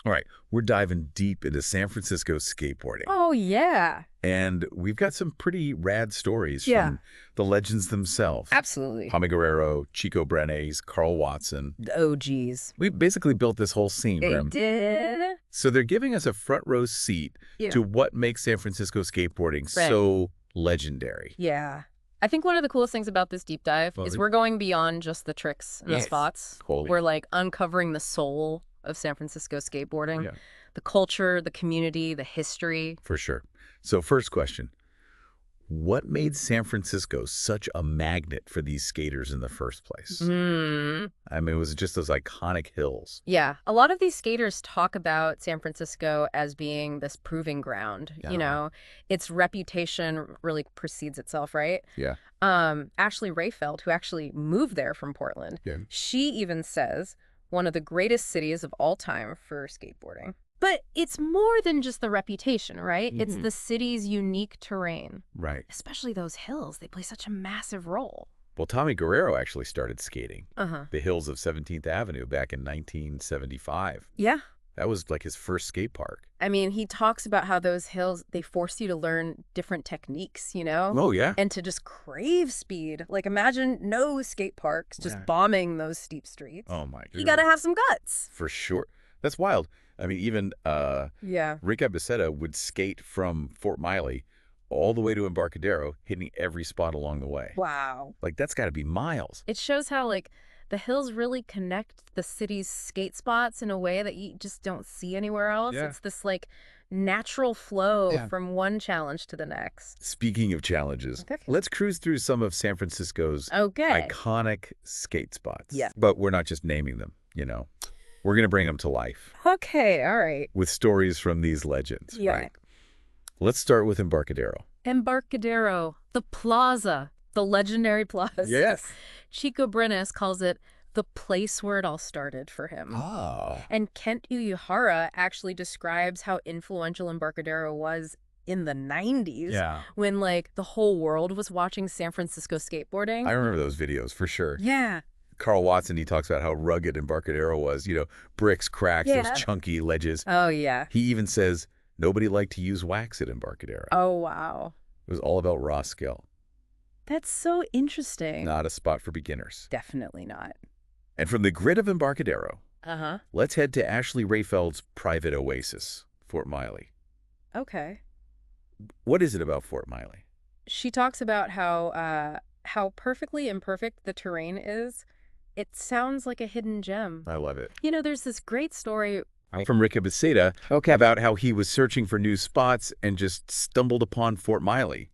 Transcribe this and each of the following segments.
All right, we're diving deep into San Francisco skateboarding. Oh, yeah. And we've got some pretty rad stories Yeah. from the legends themselves. Absolutely. Tommy Guerrero, Chico Brenes, Carl Watson. The OGs. We basically built this whole scene, They Grim. did. So they're giving us a front row seat Yeah. to what makes San Francisco skateboarding Right. so legendary. Yeah. I think one of the coolest things about this deep dive is we're going beyond just the tricks and the Yes. spots. Totally. We're like uncovering the soul of San Francisco skateboarding, Yeah. the culture, the community, the history. For sure. So first question, what made San Francisco such a magnet for these skaters in the first place? I mean, was it just those iconic hills? Yeah, a lot of these skaters talk about San Francisco as being this proving ground. Yeah. You know, its reputation really precedes itself, right? Yeah. Ashley Rayfeld, who actually moved there from Portland, Yeah. she even says one of the greatest cities of all time for skateboarding. But it's more than just the reputation, right? It's the city's unique terrain, Right. especially those hills. They play such a massive role. Well, Tommy Guerrero actually started skating Uh-huh. the hills of 17th Avenue back in 1975. Yeah. That was like his first skate park. I mean, he talks about how those hills, they force you to learn different techniques, you know? Oh, yeah. And to just crave speed. Like, imagine no skate parks just Yeah. bombing those steep streets. Oh, my God. You gotta have some guts. For sure. That's wild. I mean, even Yeah. Rick Abicetta would skate from Fort Miley all the way to Embarcadero, hitting every spot along the way. Wow. Like, that's got to be miles. It shows how, like, the hills really connect the city's skate spots in a way that you just don't see anywhere else. Yeah. It's this, like, natural flow Yeah. from one challenge to the next. Speaking of challenges, Okay. let's cruise through some of San Francisco's Okay. iconic skate spots. Yeah. But we're not just naming them, you know. We're going to bring them to life Okay, all right. with stories from these legends. Yeah. Right? Let's start with Embarcadero. Embarcadero, the plaza, the legendary plaza. Yes. Chico Brenes calls it the place where it all started for him. Oh. And Kent Uyehara actually describes how influential Embarcadero was in the 90s when, like, the whole world was watching San Francisco skateboarding. I remember those videos for sure. Yeah. Carl Watson, he talks about how rugged Embarcadero was, you know, bricks, cracks, Yeah. those chunky ledges. Oh, yeah. He even says nobody liked to use wax at Embarcadero. Oh, wow. It was all about raw skill, That's so interesting. not a spot for beginners. Definitely not. And from the grid of Embarcadero, Uh-huh. let's head to Ashley Rayfeld's private oasis, Fort Miley. Okay. What is it about Fort Miley? She talks about how perfectly imperfect the terrain is. It sounds like a hidden gem. I love it. You know, there's this great story. From Rick Abicetta about how he was searching for new spots and just stumbled upon Fort Miley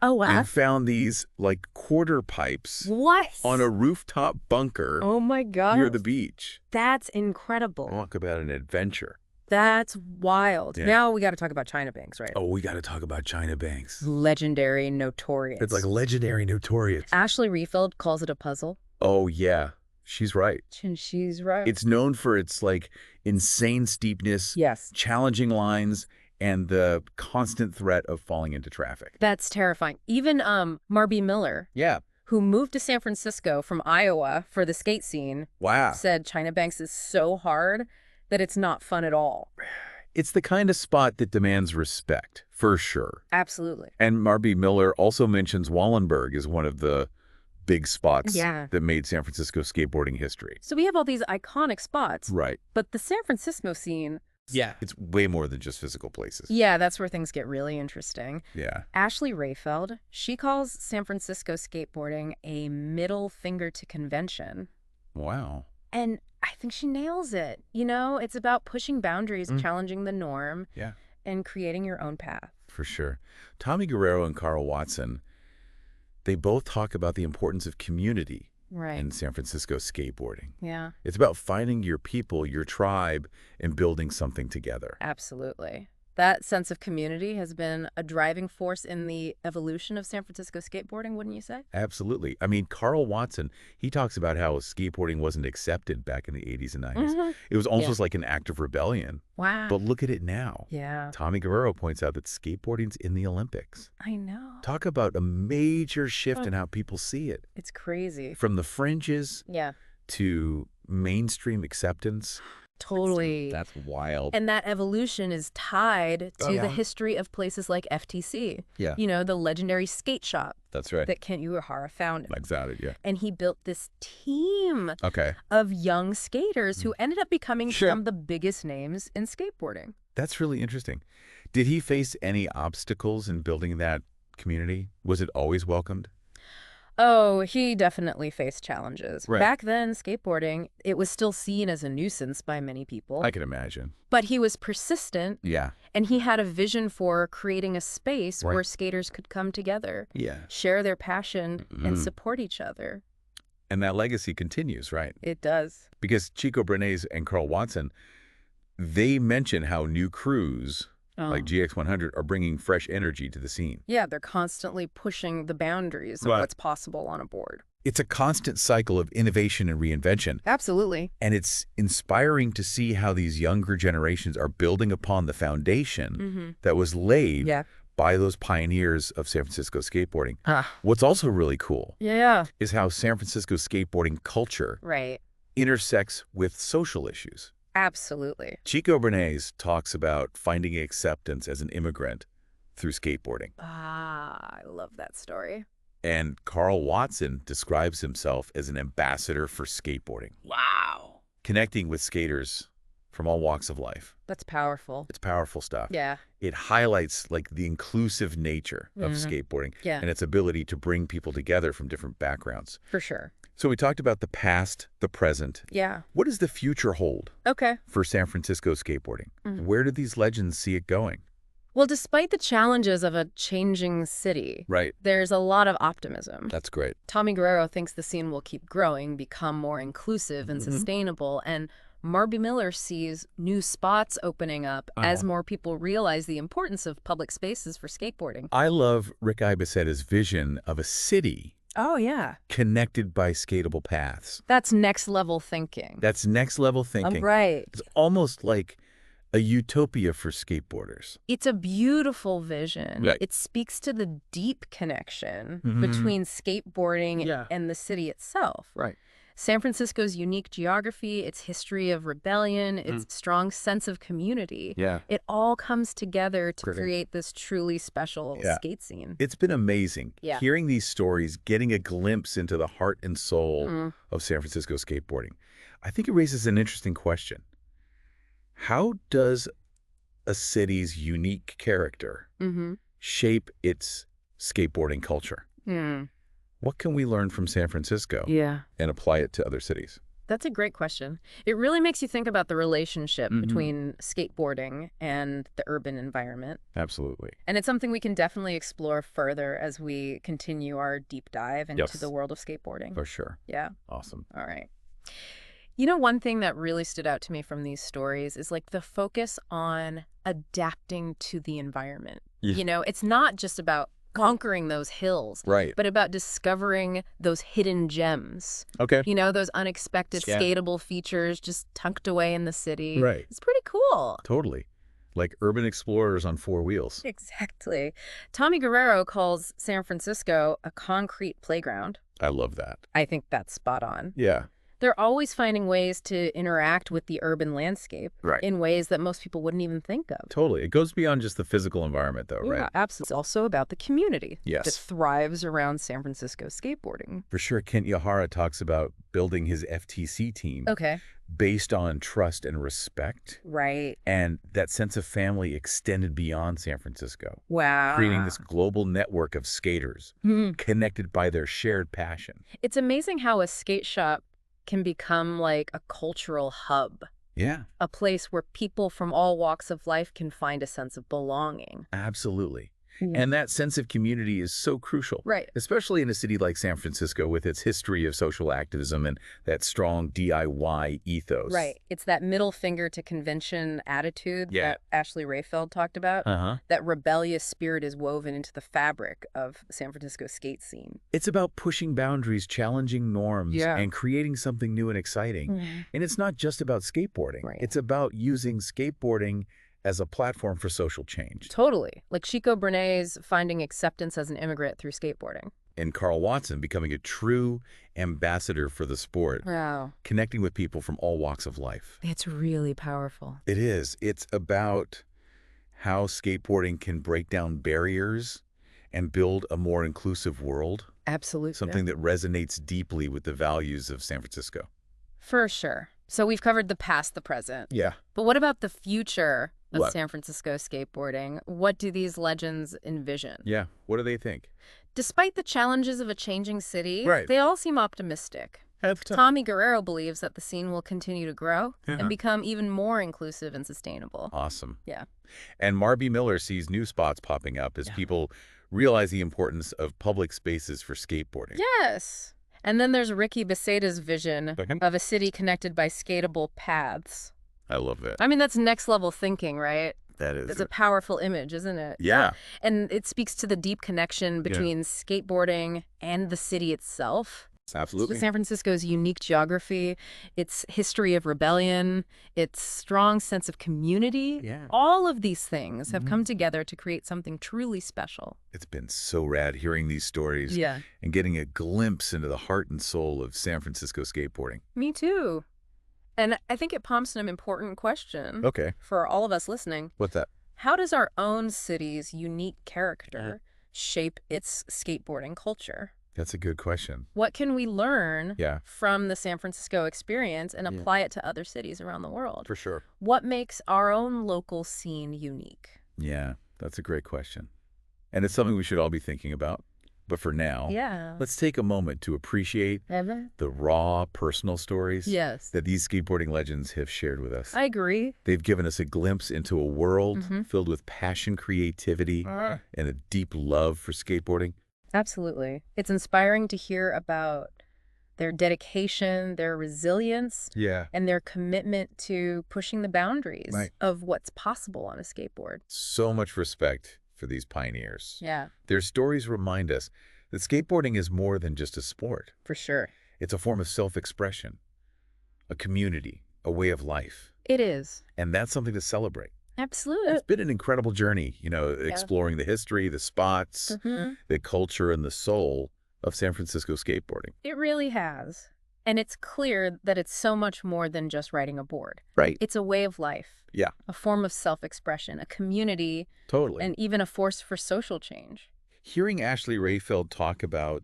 Oh, wow. and found these like quarter pipes What? on a rooftop bunker Oh, my God. near the beach. That's incredible. Talk about an adventure. That's wild. Yeah. Now we got to talk about China Banks, right? Oh, we got to talk about China Banks. Legendary, notorious. It's like legendary, notorious. Ashley Rayfeld calls it a puzzle. Oh, yeah. She's right. And she's right. It's known for its like insane steepness, Yes. challenging lines, and the constant threat of falling into traffic. That's terrifying. Even Marby Miller, Yeah. who moved to San Francisco from Iowa for the skate scene, Wow. said China Banks is so hard that it's not fun at all. It's the kind of spot that demands respect, for sure. Absolutely. And Marby Miller also mentions Wallenberg as one of the big spots Yeah. that made San Francisco skateboarding history. So we have all these iconic spots, Right. but the San Francisco scene, Yeah. It's way more than just physical places. yeah, that's where things get really interesting. Yeah. Ashley Rayfeld, she calls San Francisco skateboarding a middle finger to convention. Wow. And I think she nails it. You know, it's about pushing boundaries, challenging the norm, Yeah. and creating your own path. For sure. Tommy Guerrero and Carl Watson, they both talk about the importance of community Right. in San Francisco skateboarding. Yeah, It's about finding your people, your tribe, and building something together. absolutely. That sense of community has been a driving force in the evolution of San Francisco skateboarding, wouldn't you say? Absolutely. I mean, Carl Watson, he talks about how skateboarding wasn't accepted back in the 80s and 90s. It was almost like an act of rebellion. Wow. But look at it now. Yeah, Tommy Guerrero points out that skateboarding's in the Olympics. I know. Talk about a major shift in how people see it. It's crazy. From the fringes Yeah. to mainstream acceptance. Totally. That's wild. And that evolution is tied to yeah. the history of places like FTC. Yeah. You know, the legendary skate shop That's right. that Kent Uehara founded. Excited, yeah. And he built this team Okay. of young skaters who ended up becoming some of the biggest names in skateboarding. That's really interesting. Did he face any obstacles in building that community? Was it always welcomed? Oh, he definitely faced challenges. Right. Back then, skateboarding, it was still seen as a nuisance by many people. I can imagine. But he was persistent, Yeah. and he had a vision for creating a space Right. where skaters could come together, Yeah. share their passion, and support each other. And that legacy continues, right? It does. Because Chico Bernays and Carl Watson, they mention how new crews like GX100 are bringing fresh energy to the scene. Yeah, they're constantly pushing the boundaries of Right. what's possible on a board. It's a constant cycle of innovation and reinvention. Absolutely. And it's inspiring to see how these younger generations are building upon the foundation that was laid by those pioneers of San Francisco skateboarding. What's also really cool is how San Francisco skateboarding culture intersects with social issues. Absolutely. Chico Bernays talks about finding acceptance as an immigrant through skateboarding. I love that story. And Carl Watson describes himself as an ambassador for skateboarding. Wow. Connecting with skaters from all walks of life. That's powerful. It's powerful stuff. Yeah. It highlights like the inclusive nature of skateboarding and its ability to bring people together from different backgrounds. For sure. So we talked about the past, the present. Yeah. What does the future hold for San Francisco skateboarding? Where do these legends see it going? Well, despite the challenges of a changing city, there's a lot of optimism. That's great. Tommy Guerrero thinks the scene will keep growing, become more inclusive and sustainable, and Marby Miller sees new spots opening up as more people realize the importance of public spaces for skateboarding. I love Rick Ibesetta's vision of a city connected by skatable paths. That's next level thinking. That's next level thinking. Right. It's almost like a utopia for skateboarders. It's a beautiful vision. Right. It speaks to the deep connection between skateboarding and the city itself. Right. San Francisco's unique geography, its history of rebellion, its strong sense of community. It all comes together to create this truly special skate scene. It's been amazing hearing these stories, getting a glimpse into the heart and soul of San Francisco skateboarding. I think it raises an interesting question. How does a city's unique character shape its skateboarding culture? What can we learn from San Francisco and apply it to other cities? That's a great question. It really makes you think about the relationship between skateboarding and the urban environment. Absolutely. And it's something we can definitely explore further as we continue our deep dive into the world of skateboarding. For sure. Yeah. Awesome. All right. You know, one thing that really stood out to me from these stories is like the focus on adapting to the environment. You know, it's not just about conquering those hills, but about discovering those hidden gems. You know, those unexpected skatable features just tucked away in the city. It's pretty cool. Totally. Like urban explorers on four wheels. Exactly. Tommy Guerrero calls San Francisco a concrete playground. I love that. I think that's spot on. Yeah. They're always finding ways to interact with the urban landscape in ways that most people wouldn't even think of. Totally. It goes beyond just the physical environment, though, right? Yeah, absolutely. It's also about the community that thrives around San Francisco skateboarding. For sure. Kent Uehara talks about building his FTC team based on trust and respect. And that sense of family extended beyond San Francisco. Wow. Creating this global network of skaters connected by their shared passion. It's amazing how a skate shop can become like a cultural hub. A place where people from all walks of life can find a sense of belonging. Absolutely. And that sense of community is so crucial. Especially in a city like San Francisco with its history of social activism and that strong DIY ethos. It's that middle finger to convention attitude that Ashley Rayfeld talked about. That rebellious spirit is woven into the fabric of San Francisco skate scene. It's about pushing boundaries, challenging norms, and creating something new and exciting. And it's not just about skateboarding. It's about using skateboarding as a platform for social change. Totally. Like Chico Bernays finding acceptance as an immigrant through skateboarding. And Carl Watson becoming a true ambassador for the sport, Wow. connecting with people from all walks of life. It's really powerful. It is. It's about how skateboarding can break down barriers and build a more inclusive world. Absolutely. Something that resonates deeply with the values of San Francisco. For sure. So we've covered the past, the present. Yeah. But what about the future of What? San Francisco skateboarding? What do these legends envision? Yeah. What do they think? Despite the challenges of a changing city, Right. they all seem optimistic. Tommy Guerrero believes that the scene will continue to grow and become even more inclusive and sustainable. Awesome. Yeah. And Marby Miller sees new spots popping up as people realize the importance of public spaces for skateboarding. Yes. And then there's Ricky Beceda's vision Second. of a city connected by skatable paths. I love that. I mean, that's next level thinking, right? That is. It's a powerful image, isn't it? Yeah. And it speaks to the deep connection between skateboarding and the city itself. Absolutely. San Francisco's unique geography, its history of rebellion, its strong sense of community. Yeah. All of these things have come together to create something truly special. It's been so rad hearing these stories Yeah. and getting a glimpse into the heart and soul of San Francisco skateboarding. Me too. And I think it prompts an important question Okay. for all of us listening. What's that? How does our own city's unique character shape its skateboarding culture? That's a good question. What can we learn Yeah. from the San Francisco experience and apply it to other cities around the world? For sure. What makes our own local scene unique? Yeah, that's a great question. And it's something we should all be thinking about. But for now, Yeah. let's take a moment to appreciate the raw personal stories Yes. that these skateboarding legends have shared with us. I agree. They've given us a glimpse into a world filled with passion, creativity, and a deep love for skateboarding. Absolutely. It's inspiring to hear about their dedication, their resilience, Yeah. and their commitment to pushing the boundaries Right. of what's possible on a skateboard. So much respect for these pioneers. Yeah, Their stories remind us that skateboarding is more than just a sport. for sure. It's a form of self-expression, a community, a way of life. It is. And that's something to celebrate. Absolutely. It's been an incredible journey, exploring the history, the spots, the culture, and the soul of San Francisco skateboarding. It really has. And it's clear that it's so much more than just riding a board. Right. It's a way of life. Yeah. A form of self-expression, a community, Totally. and even a force for social change. Hearing Ashley Rayfeld talk about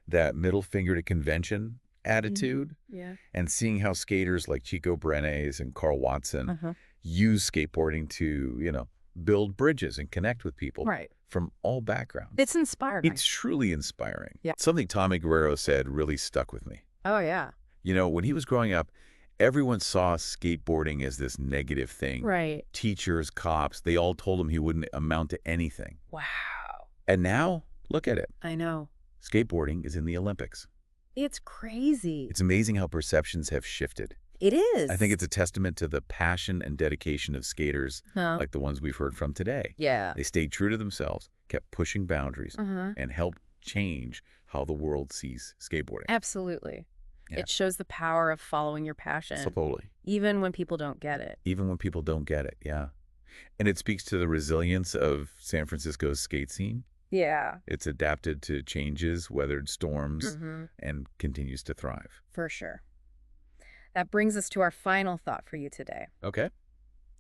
that middle finger to convention attitude Yeah. and seeing how skaters like Chico Brenes and Carl Watson use skateboarding to, build bridges and connect with people Right. from all backgrounds. It's inspiring. It's truly inspiring. Yeah. Something Tommy Guerrero said really stuck with me. Oh, yeah. When he was growing up, everyone saw skateboarding as this negative thing. Right. Teachers, cops, they all told him he wouldn't amount to anything. Wow. And now, look at it. I know. Skateboarding is in the Olympics. It's crazy. It's amazing how perceptions have shifted. It is. I think it's a testament to the passion and dedication of skaters like the ones we've heard from today. Yeah. They stayed true to themselves, kept pushing boundaries, Uh-huh. and helped change how the world sees skateboarding. Absolutely. Yeah. It shows the power of following your passion, So totally. even when people don't get it. Even when people don't get it, yeah. And it speaks to the resilience of San Francisco's skate scene. Yeah. It's adapted to changes, weathered storms, and continues to thrive. For sure. That brings us to our final thought for you today. Okay.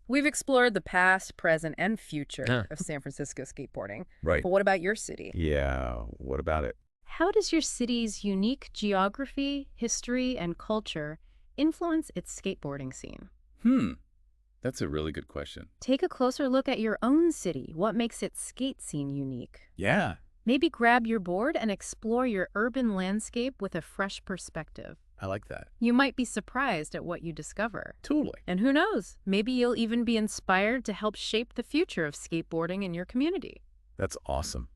We've explored the past, present, and future of San Francisco skateboarding. Right. But what about your city? Yeah, what about it? How does your city's unique geography, history, and culture influence its skateboarding scene? That's a really good question. Take a closer look at your own city. What makes its skate scene unique? Yeah. Maybe grab your board and explore your urban landscape with a fresh perspective. I like that. You might be surprised at what you discover. Totally. And who knows, maybe you'll even be inspired to help shape the future of skateboarding in your community. That's awesome.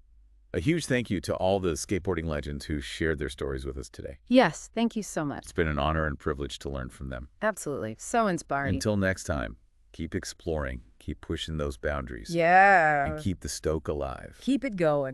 A huge thank you to all the skateboarding legends who shared their stories with us today. Yes, thank you so much. It's been an honor and privilege to learn from them. Absolutely. So inspiring. Until next time, keep exploring, keep pushing those boundaries, Yeah. and keep the stoke alive. Keep it going.